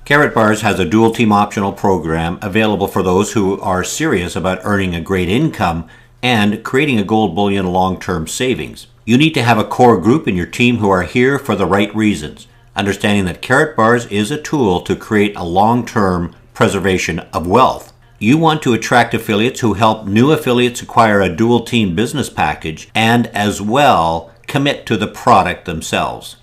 Karatbars has a dual team optional program available for those who are serious about earning a great income and creating a gold bullion long-term savings. You need to have a core group in your team who are here for the right reasons, understanding that Karatbars is a tool to create a long-term preservation of wealth. You want to attract affiliates who help new affiliates acquire a dual team business package and as well commit to the product themselves.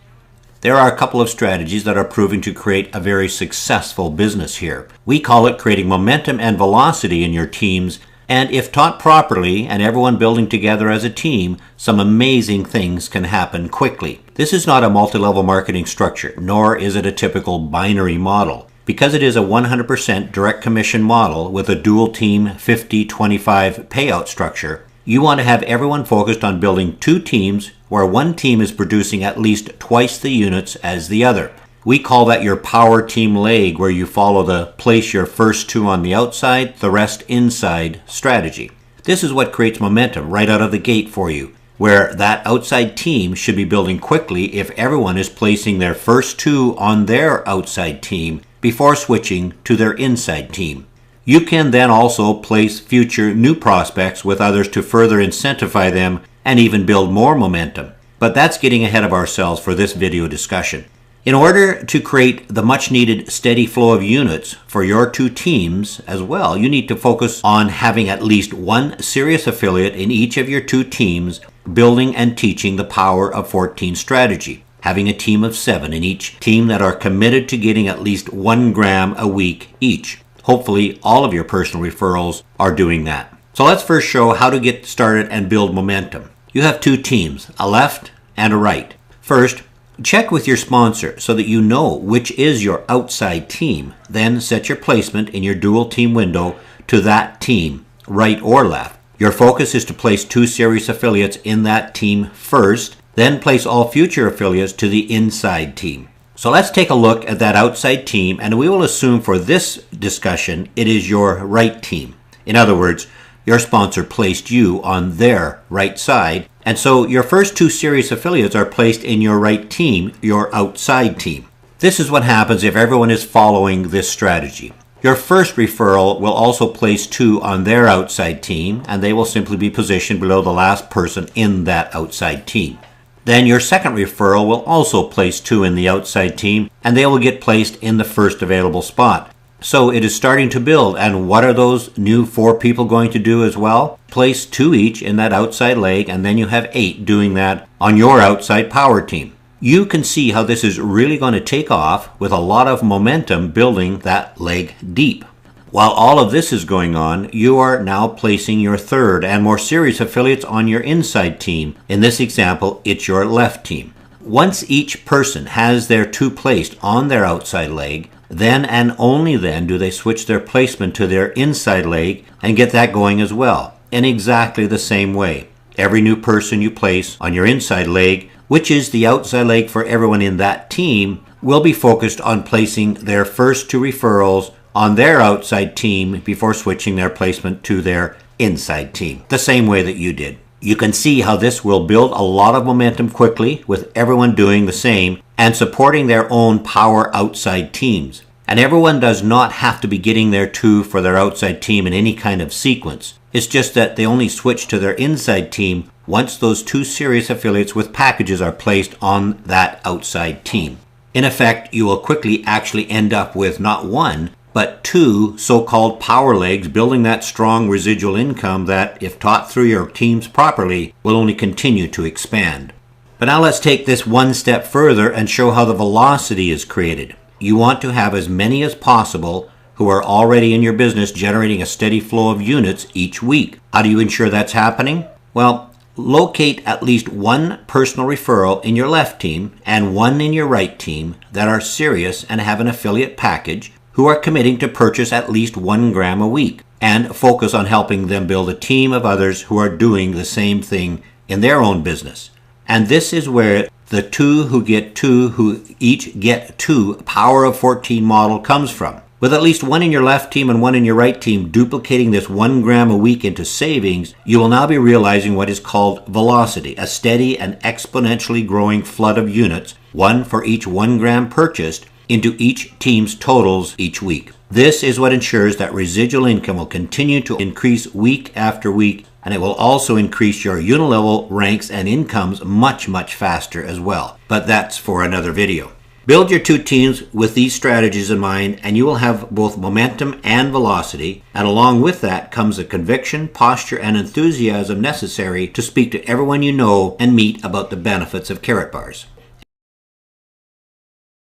There are a couple of strategies that are proving to create a very successful business here. We call it creating momentum and velocity in your teams, and if taught properly and everyone building together as a team, some amazing things can happen quickly. This is not a multi-level marketing structure, nor is it a typical binary model. Because it is a 100% direct commission model with a dual team 50-25 payout structure, you want to have everyone focused on building two teams where one team is producing at least twice the units as the other. We call that your power team leg, where you follow the place your first two on the outside, the rest inside strategy. This is what creates momentum right out of the gate for you, where that outside team should be building quickly if everyone is placing their first two on their outside team before switching to their inside team. You can then also place future new prospects with others to further incentivize them and even build more momentum. But that's getting ahead of ourselves for this video discussion. In order to create the much needed steady flow of units for your two teams as well, you need to focus on having at least one serious affiliate in each of your two teams building and teaching the power of 14 strategy. Having a team of 7 in each team that are committed to getting at least 1 gram a week each. Hopefully all of your personal referrals are doing that. So let's first show how to get started and build momentum. You have two teams, a left and a right. First, check with your sponsor so that you know which is your outside team. Then set your placement in your dual team window to that team, right or left. Your focus is to place two serious affiliates in that team first, then place all future affiliates to the inside team. So let's take a look at that outside team, and we will assume for this discussion it is your right team. In other words, your sponsor placed you on their right side, and so your first two serious affiliates are placed in your right team, your outside team. This is what happens if everyone is following this strategy. Your first referral will also place two on their outside team, and they will simply be positioned below the last person in that outside team. Then your second referral will also place two in the outside team, and they will get placed in the first available spot. So it is starting to build, and what are those new 4 people going to do as well? Place 2 each in that outside leg, and then you have 8 doing that on your outside power team. You can see how this is really going to take off with a lot of momentum building that leg deep. While all of this is going on, you are now placing your third and more serious affiliates on your inside team. In this example, it's your left team. Once each person has their 2 placed on their outside leg, then and only then do they switch their placement to their inside leg and get that going as well, in exactly the same way. Every new person you place on your inside leg, which is the outside leg for everyone in that team, will be focused on placing their first 2 referrals on their outside team before switching their placement to their inside team, the same way that you did. You can see how this will build a lot of momentum quickly with everyone doing the same and supporting their own power outside teams. And everyone does not have to be getting their 2 for their outside team in any kind of sequence. It's just that they only switch to their inside team once those 2 serious affiliates with packages are placed on that outside team. In effect, you will quickly actually end up with not 1, but 2 so-called power legs building that strong residual income that, if taught through your teams properly, will only continue to expand. But now let's take this one step further and show how the velocity is created. You want to have as many as possible who are already in your business generating a steady flow of units each week. How do you ensure that's happening? Well, locate at least 1 personal referral in your left team and 1 in your right team that are serious and have an affiliate package who are committing to purchase at least 1 gram a week, and focus on helping them build a team of others who are doing the same thing in their own business. And this is where the 2 who get 2 who each get 2 power of 14 model comes from. With at least 1 in your left team and 1 in your right team duplicating this 1 gram a week into savings, you will now be realizing what is called velocity, a steady and exponentially growing flood of units, 1 for each 1 gram purchased, into each team's totals each week. This is what ensures that residual income will continue to increase week after week, and it will also increase your unilevel ranks and incomes much, much faster as well. But that's for another video. Build your two teams with these strategies in mind, and you will have both momentum and velocity, and along with that comes the conviction, posture, and enthusiasm necessary to speak to everyone you know and meet about the benefits of Karatbars.